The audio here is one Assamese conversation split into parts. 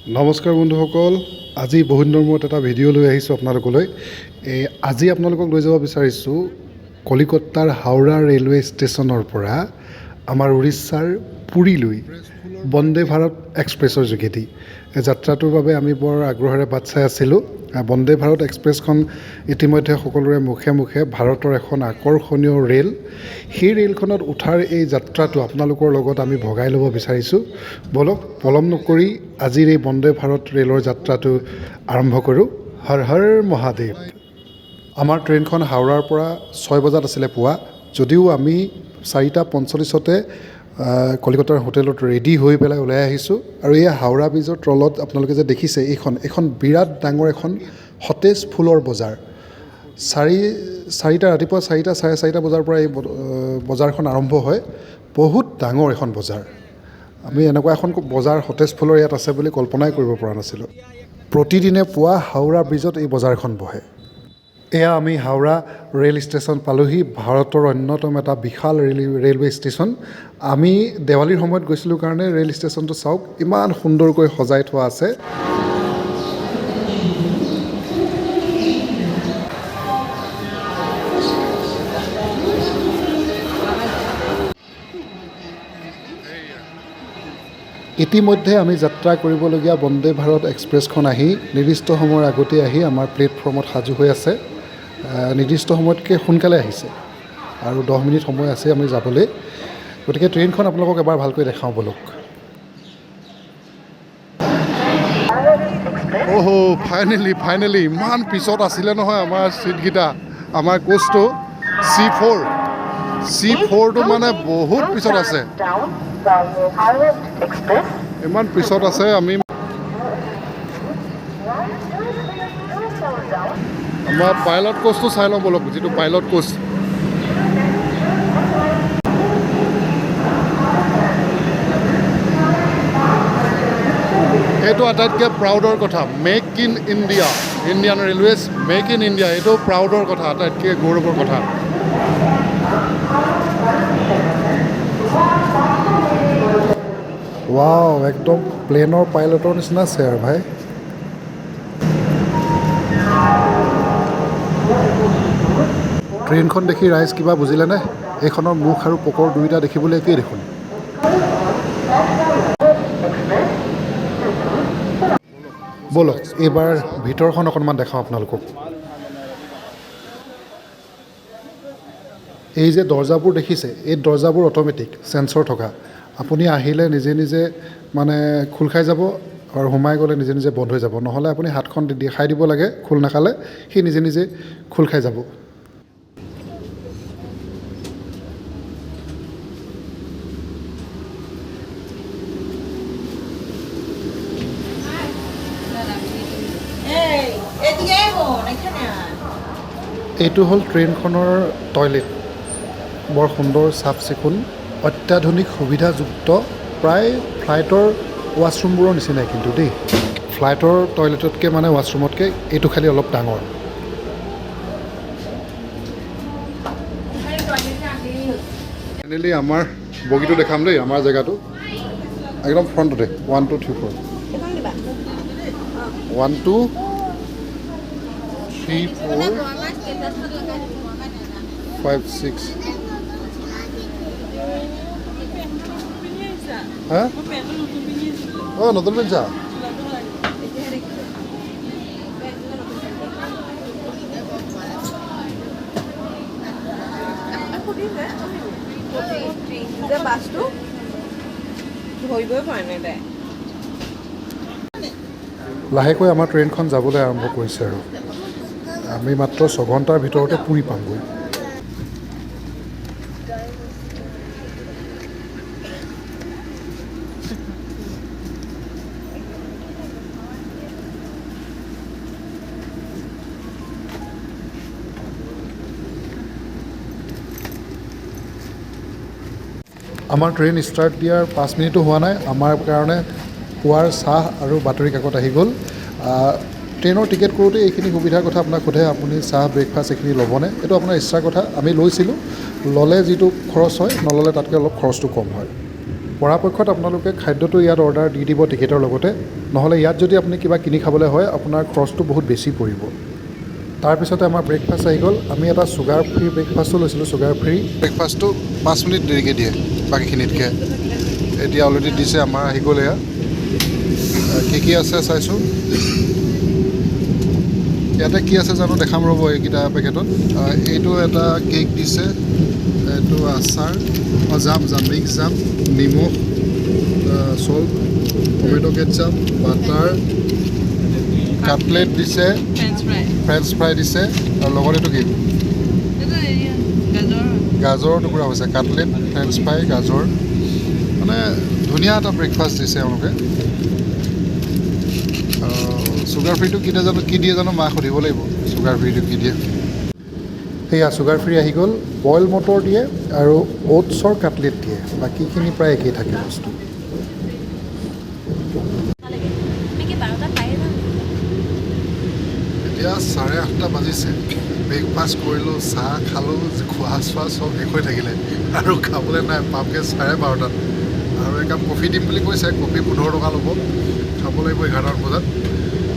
নমস্কাৰ বন্ধুসকল, আজি বহুত দিনৰ মূৰত এটা ভিডিঅ' লৈ আহিছোঁ আপোনালোকলৈ। আজি আপোনালোকক লৈ যাব বিচাৰিছোঁ কলিকতাৰ হাওৰা ৰেলৱে ষ্টেচনৰ পৰা আমাৰ উৰিষ্যাৰ পুৰীলৈ বন্দে ভাৰত এক্সপ্ৰেছৰ যোগেদি। এই যাত্ৰাটোৰ বাবে আমি বৰ আগ্ৰহেৰে বাট চাই আছিলোঁ। বন্দে ভাৰত এক্সপ্ৰেছখন ইতিমধ্যে সকলোৰে মুখে মুখে ভাৰতৰ এখন আকৰ্ষণীয় ৰেল। সেই ৰেলখনত উঠাৰ এই যাত্ৰাটো আপোনালোকৰ লগত আমি ভগাই ল'ব বিচাৰিছোঁ। বলক পলম নকৰি আজিৰ এই বন্দে ভাৰত ৰেলৰ যাত্ৰাটো আৰম্ভ কৰোঁ। হৰ হৰ মহাদেৱ। আমাৰ ট্ৰেইনখন হাওৰাৰ পৰা 6 বজাত আছিলে পুৱা, যদিও আমি 4:45 কলিকতাৰ হোটেলত ৰেডি হৈ পেলাই ওলাই আহিছোঁ। আৰু এই হাওৰা ব্ৰিজৰ তলত আপোনালোকে যে দেখিছে এইখন বিৰাট ডাঙৰ এখন সতেজ ফুলৰ বজাৰ। ৰাতিপুৱা 4টা চাৰে 4টা বজাৰ পৰা এই বজাৰখন আৰম্ভ হয়। বহুত ডাঙৰ এখন বজাৰ। আমি এনেকুৱা এখন বজাৰ সতেজ ফুলৰ ইয়াত আছে বুলি কল্পনাই কৰিব পৰা নাছিলোঁ। প্ৰতিদিনে পুৱা হাওৰা ব্ৰিজত এই বজাৰখন বহে। এয়া আমি হাওৰা ৰেল ষ্টেচন পালোহি, ভাৰতৰ অন্যতম এটা বিশাল ৰেলৱে ষ্টেচন। আমি দেৱালীৰ সময়ত গৈছিলোঁ কাৰণে ৰেল ষ্টেচনটো চাওক, ইমান সুন্দৰকৈ সজাই থোৱা আছে। ইতিমধ্যে আমি যাত্ৰা কৰিবলগীয়া বন্দে ভাৰত এক্সপ্ৰেছখন আহি নিৰ্দিষ্ট সময়ৰ আগতে আহি আমাৰ প্লেটফৰ্মত সাজু হৈ আছে। নিৰ্দিষ্ট সময়তকৈ সোনকালে আহিছে আৰু 10 মিনিট সময় আছে আমি যাবলৈ। গতিকে ট্ৰেইনখন আপোনালোকক এবাৰ ভালকৈ দেখাওঁ বলক। ফাইনেলি ইমান পিছত আছিলে নহয় আমাৰ ছিটকেইটা। আমাৰ কোচটো C4টো মানে বহুত পিছত আছে, ইমান পিছত আছে। আমি আমাৰ পাইলট কোচটো চাই লওঁ বলক, যিটো পাইলট কোচ। এইটো আটাইতকৈ প্ৰাউডৰ কথা, make in India, Indian railways make in India. এইটো প্ৰাউডৰ কথা, আটাইতকৈ গৌৰৱৰ কথা। ৱাও, একদম প্লেনৰ পাইলটৰ নিচিনা আছে আৰু ভাই। ট্ৰেইনখন দেখি ৰাইজ কিবা বুজিলেনে? এইখনৰ মুখ আৰু পকৰ দুয়োটা দেখিবলৈ একেই দেখোন। বলক এইবাৰ ভিতৰখন অকণমান দেখাওঁ আপোনালোকক। এই যে দৰ্জাবোৰ দেখিছে, এই দৰ্জাবোৰ অট'মেটিক চেঞ্চৰ থকা। আপুনি আহিলে নিজে নিজে মানে খোল খাই যাব আৰু সোমাই গ'লে নিজে নিজে বন্ধ হৈ যাব। নহ'লে আপুনি হাতখন দেখাই দিব লাগে, খোল নাখালে সি নিজে নিজে খোল খাই যাব। এইটো হ'ল ট্ৰেইনখনৰ টয়লেট। বৰ সুন্দৰ, চাফ চিকুণ, অত্যাধুনিক সুবিধাযুক্ত, প্ৰায় ফ্লাইটৰ ৱাছৰুমবোৰৰ নিচিনাই কিন্তু দেই। ফ্লাইটৰ টয়লেটতকৈ মানে ৱাছৰুমতকৈ এইটো খালি অলপ ডাঙৰ। ফাইনেলি আমাৰ বগীটো দেখাম দেই, আমাৰ জেগাটো একদম ফ্ৰণ্টতে। 1 2 3 4 1 2 3 4 5 6 হা? অঁ, নতুন পেঞ্চা। লাহেকৈ আমাৰ ট্ৰেইনখন যাবলৈ আৰম্ভ কৰিছে আৰু আমি মাত্ৰ 6 ঘণ্টাৰ ভিতৰতে পুৰী পামগৈ। আমাৰ ট্ৰেইন ষ্টাৰ্ট দিয়াৰ 5 মিনিটো হোৱা নাই, আমাৰ কাৰণে পুৱাৰ চাহ আৰু বাতৰি কাকত আহি গ'ল। ট্ৰেইনৰ টিকেট কৰোঁতে এইখিনি সুবিধাৰ কথা আপোনাক সোধে, আপুনি চাহ ব্ৰেকফাষ্ট এইখিনি ল'বনে? এইটো আপোনাৰ ইচ্ছাৰ কথা। আমি লৈছিলোঁ, ল'লে যিটো খৰচ হয়, নল'লে তাতকৈ অলপ খৰচটো কম হয়। পৰাপক্ষত আপোনালোকে খাদ্যটো ইয়াত অৰ্ডাৰ দি দিব টিকেটৰ লগতে, নহ'লে ইয়াত যদি আপুনি কিবা কিনি খাবলৈ হয় আপোনাৰ খৰচটো বহুত বেছি পৰিব। তাৰপিছতে আমাৰ ব্ৰেকফাষ্ট আহি গ'ল। আমি এটা চুগাৰ ফ্ৰী ব্ৰেকফাষ্টো লৈছিলোঁ। চুগাৰ ফ্ৰী ব্ৰেকফাষ্টটো 5 মিনিট দেৰিকৈ দিয়ে বাকীখিনিতকৈ। এতিয়া অলৰেডি দিছে, আমাৰ আহি গ'ল এয়া। কি আছে চাইছোঁ। ইয়াতে কি আছে জানো, দেখাম ৰ'ব এইকেইটা পেকেটত। এইটো এটা কেক দিছে, এইটো আচাৰ, জাম মিক্স জাম, নিমখ, salt, tomato ketchup, butter, cutlet দিছে, ফ্ৰেঞ্চ ফ্ৰাই দিছে, আৰু লগত এইটো কি গাজৰৰ টুকুৰা হৈছে। কাটলেট, ফ্ৰেঞ্চ ফ্ৰাই, গাজৰ, মানে ধুনীয়া এটা ব্ৰেকফাষ্ট দিছে এওঁলোকে। চুগাৰ ফ্ৰীটো কি দিয়ে জানো, মাক সুধিব লাগিব চুগাৰ ফ্ৰীটো কি দিয়ে। সেয়া চুগাৰ ফ্ৰী আহি গ'ল। বইল মটৰ দিয়ে আৰু অ'টছৰ কাটলেট দিয়ে, বাকীখিনি প্ৰায় একেই থাকে বস্তু। এতিয়া 8:30 বাজিছে। ব্ৰেকফাষ্ট কৰিলোঁ, চাহ খালোঁ, খোৱা চোৱা চব শেষ হৈ থাকিলে আৰু খাবলৈ নাই। পামগৈ 12:30। আৰু একাপ কফি দিম বুলি কৈছে। কফি 15 টকা ল'ব, খাব লাগিব 11 বজাত।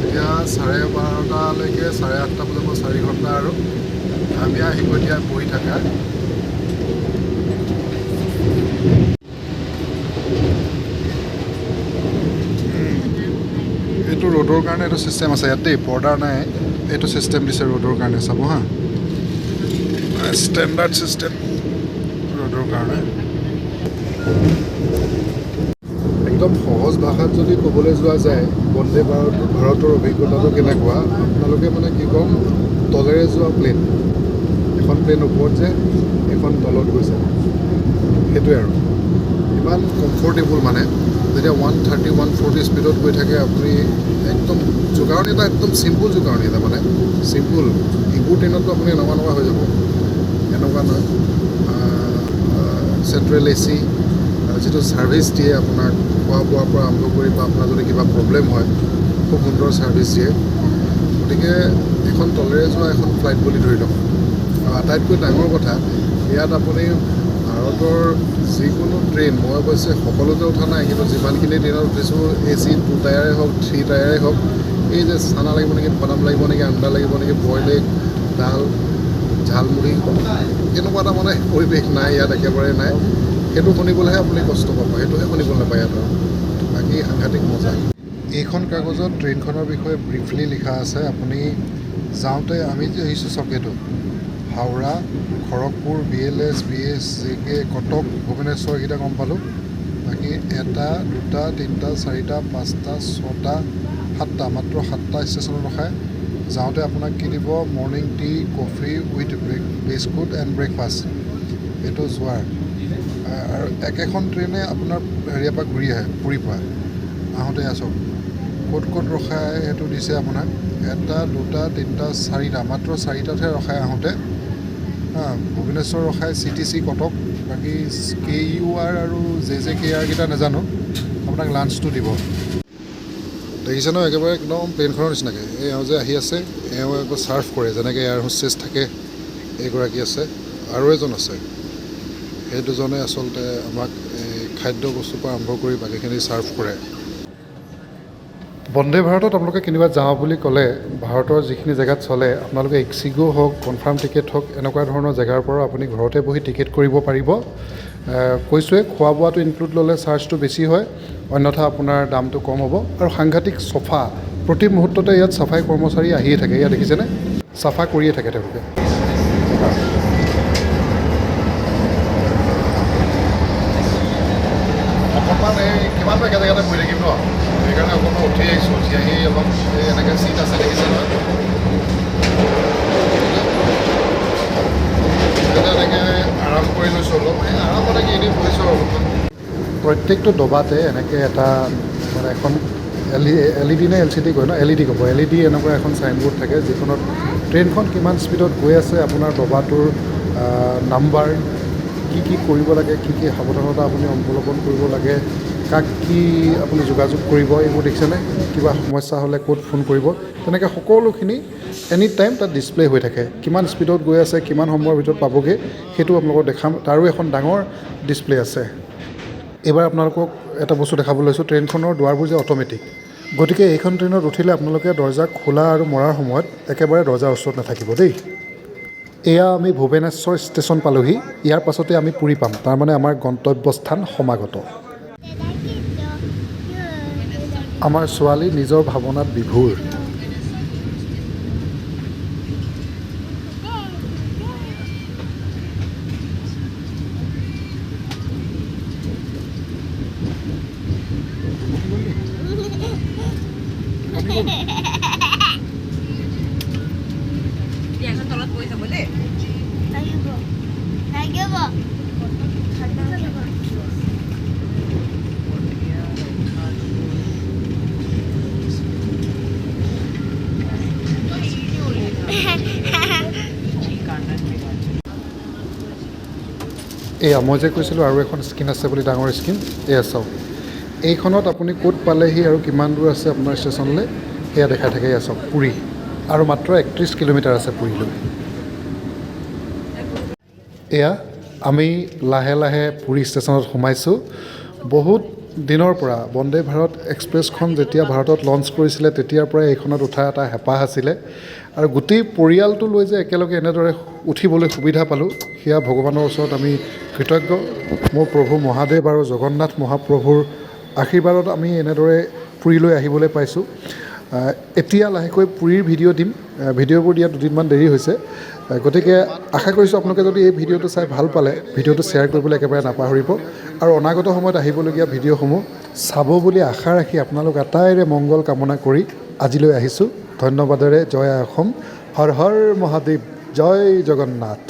এতিয়া 12:30লৈকে 8:30 বজাব, 4 ঘণ্টা আৰু আমি আহিব এতিয়া বহি থাকা। এইটো ৰ'দৰ কাৰণে এইটো ছিষ্টেম আছে ইয়াত দেই, পৰ্দাৰ নাই। এইটো ছিষ্টেম দিছে ৰ'দৰ কাৰণে, চাব হা, ষ্টেণ্ডাৰ্ড ছিষ্টেম ৰ'দৰ কাৰণে। একদম সহজ ভাষাত যদি ক'বলৈ যোৱা যায় বন্দে ভাৰতৰ অভিজ্ঞতাটো কেনেকুৱা, আপোনালোকে মানে কি ক'ম, তলেৰে যোৱা প্লেন, এখন প্লেন ওপৰত যে, এখন তলত গৈছে, সেইটোৱে আৰু ইমান কমফৰ্টেবল। মানে যেতিয়া 130, 140 স্পীডত গৈ থাকে আপুনি, একদম জোকাৰণি এটা, একদম চিম্পুল জোকাৰণি এটা, মানে চিম্পুল। ইবোৰ ট্ৰেইনততো আপুনি এনেকুৱা হৈ যাব, এনেকুৱা নহয়। চেণ্ট্ৰেল AC, যিটো ছাৰ্ভিচ দিয়ে আপোনাক খোৱা বোৱাৰ পৰা আৰম্ভ কৰি, বা আপোনাৰ যদি কিবা প্ৰব্লেম হয় খুব সুন্দৰ ছাৰ্ভিচ দিয়ে। গতিকে এখন তলেৰে যোৱা এখন ফ্লাইট বুলি ধৰি লওক। আৰু আটাইতকৈ ডাঙৰ কথা, ইয়াত আপুনি ভাৰতৰ যিকোনো ট্ৰেইন, মই অৱশ্যে সকলোতে উঠা নাই, কিন্তু যিমানখিনি ট্ৰেইনত উঠিছোঁ, AC 2 টায়াৰে হওক, 3 টায়াৰে হওক, এই যে চানা লাগিব নেকি, বাদাম লাগিব নেকি, আন্দা লাগিব নেকি, বইল এগ, ডাল, ঝালমুড়ি, এনেকুৱা এটা মানে পৰিৱেশ নাই ইয়াত, একেবাৰে নাই। সেইটো শুনিবলৈহে আপুনি কষ্ট পাব, সেইটোহে শুনিব নাপায় ইয়াত। বাকী সাংঘাতিক মজা। এইখন কাগজত ট্ৰেইনখনৰ বিষয়ে ব্ৰিফলি লিখা আছে। আপুনি যাওঁতে আমি যে আহিছোঁ চকেটো, Howrah, Kharagpur, BLS, BS, JK, Cuttack, Bhubaneswar, এইকেইটা গম পালোঁ। বাকী 1, 2, 3, 4, 5, 6, 7, মাত্ৰ 7টা ষ্টেচনত ৰখায়। যাওঁতে আপোনাক কি দিব, morning T, coffee with biscuit and breakfast. এইটো যোৱাৰ আৰু একেখন ট্ৰেইনে আপোনাৰ হেৰিয়াৰ পৰা ঘূৰি আহে, পুৰীৰ পৰা আহোঁতে আছক ক'ত ৰখায় সেইটো দিছে আপোনাক। 1, 2, 3, 4, মাত্ৰ 4টাতহে ৰখায় আহোঁতে। ভুৱনেশ্বৰ ৰখায়, CTC কটক। বাকী KUR আৰু JJKR কেইটা নাজানো। আপোনাক লাঞ্চটো দিব। দেখিছে ন, একেবাৰে একদম প্লেইনখনৰ নিচিনাকৈ। এওঁ যে আহি আছে, এওঁ একো ছাৰ্ভ কৰে, যেনেকৈ এয়াৰ হোষ্টেছ থাকে। এইগৰাকী আছে, আৰু এজন আছে, সেই দুজনে আচলতে আমাক খাদ্য বস্তুৰ পৰা আৰম্ভ কৰি বাকীখিনি ছাৰ্ভ কৰে। বন্দে ভাৰতত আপোনালোকে কেনিবা যাওঁ বুলি ক'লে, ভাৰতৰ যিখিনি জেগাত চলে, আপোনালোকে ইক্সিগো হওক, কনফাৰ্ম টিকেট হওক, এনেকুৱা ধৰণৰ জেগাৰ পৰা আপুনি ঘৰতে বহি টিকেট কৰিব পাৰিব। কৈছোঁৱে, খোৱা বোৱাটো ইনক্লুড ল'লে চাৰ্জটো বেছি হয়, অন্যথা আপোনাৰ দামটো কম হ'ব। আৰু সাংঘাতিক চফা, প্ৰতি মুহূৰ্ততে ইয়াত চাফাই কৰ্মচাৰী আহিয়ে থাকে। ইয়াত দেখিছেনে, চাফা কৰিয়ে থাকে তেওঁলোকে। অকণমান কিমান একে জেগাতে বহি থাকিম ন, সেইকাৰণে অকণমান উঠি আহিছোঁ। উঠি আহি অলপ এনেকৈ চিট আছে দেখিছে নহয়, এনেকৈ আৰাম কৰি লৈছোঁ অলপ। আৰাম মানে কি, এনেই বহিছোঁ অলপমান। প্ৰত্যেকটো ডবাতে এনেকৈ এটা মানে এখন LED নে LCD কয় ন, LED ক'ব, LED এনেকুৱা এখন চাইনবোৰ্ড থাকে, যিখনত ট্ৰেইনখন কিমান স্পীডত গৈ আছে, আপোনাৰ ডবাটোৰ নাম্বাৰ, কি কৰিব লাগে, কি সাৱধানতা আপুনি অৱলম্বন কৰিব লাগে, কাক কি আপুনি যোগাযোগ কৰিব, এইবোৰ দেখিছেনে, কিবা সমস্যা হ'লে ক'ত ফোন কৰিব, তেনেকৈ সকলোখিনি এনি টাইম তাত ডিছপ্লে হৈ থাকে। কিমান স্পীডত গৈ আছে, কিমান সময়ৰ ভিতৰত পাবগৈ, সেইটো আপোনালোকক দেখাম। তাৰো এখন ডাঙৰ ডিছপ্লে আছে। এইবাৰ আপোনালোকক এটা বস্তু দেখাবলৈ লৈছোঁ, ট্ৰেইনখনৰ দুৱাৰবোৰ যে অট'মেটিক, গতিকে এইখন ট্ৰেইনত উঠিলে আপোনালোকে দৰ্জা খোলা আৰু মৰাৰ সময়ত একেবাৰে দৰ্জাৰ ওচৰত নাথাকিব দেই। এয়া আমি ভুৱনেশ্বৰ ষ্টেচন পালোঁহি। ইয়াৰ পাছতে আমি পুৰী পাম, তাৰমানে আমাৰ গন্তব্যস্থান সমাগত। আমাৰ ছোৱালী নিজৰ ভাৱনাত বিভোৰ। এয়া মই যে কৈছিলোঁ আৰু এখন স্ক্ৰীণ আছে বুলি, ডাঙৰ স্ক্ৰীণ। এয়া চাওক, এইখনত আপুনি ক'ত পালেহি আৰু কিমান দূৰ আছে আপোনাৰ ষ্টেচনলৈ সেয়া দেখাই থাকে। এয়া চাওক, পুৰী, আৰু মাত্ৰ 31 কিলোমিটাৰ আছে পুৰীলৈ। এয়া আমি লাহে লাহে পুৰী ষ্টেচনত সোমাইছোঁ। বহুত দিনৰ পৰা বন্দে ভাৰত এক্সপ্ৰেছখন যেতিয়া ভাৰতত লঞ্চ কৰিছিলে তেতিয়াৰ পৰাই এইখনত উঠা এটা হেঁপাহ আছিলে, আৰু গোটেই পৰিয়ালটো লৈ যে একেলগে এনেদৰে উঠিবলৈ সুবিধা পালোঁ সেয়া ভগৱানৰ ওচৰত আমি কৃতজ্ঞ। মোৰ প্ৰভু মহাদেৱ আৰু জগন্নাথ মহাপ্ৰভুৰ আশীৰ্বাদত আমি এনেদৰে পুৰীলৈ আহিবলৈ পাইছোঁ। এতিয়া লাহেকৈ পুৰীৰ ভিডিঅ' দিম, ভিডিঅ'বোৰ দিয়া দুদিনমান দেৰি হৈছে, গতিকে আশা কৰিছোঁ আপোনালোকে যদি এই ভিডিঅ'টো চাই ভাল পালে ভিডিঅ'টো শ্বেয়াৰ কৰিবলৈ একেবাৰে নাপাহৰিব, আৰু অনাগত সময়ত আহিবলগীয়া ভিডিঅ'সমূহ চাব বুলি আশা ৰাখি আপোনালোক আটাইৰে মংগল কামনা কৰি আজিলৈ আহিছোঁ। ধন্যবাদেৰে জয় আই অসম, হৰ হৰ মহাদেৱ, জয় জগন্নাথ।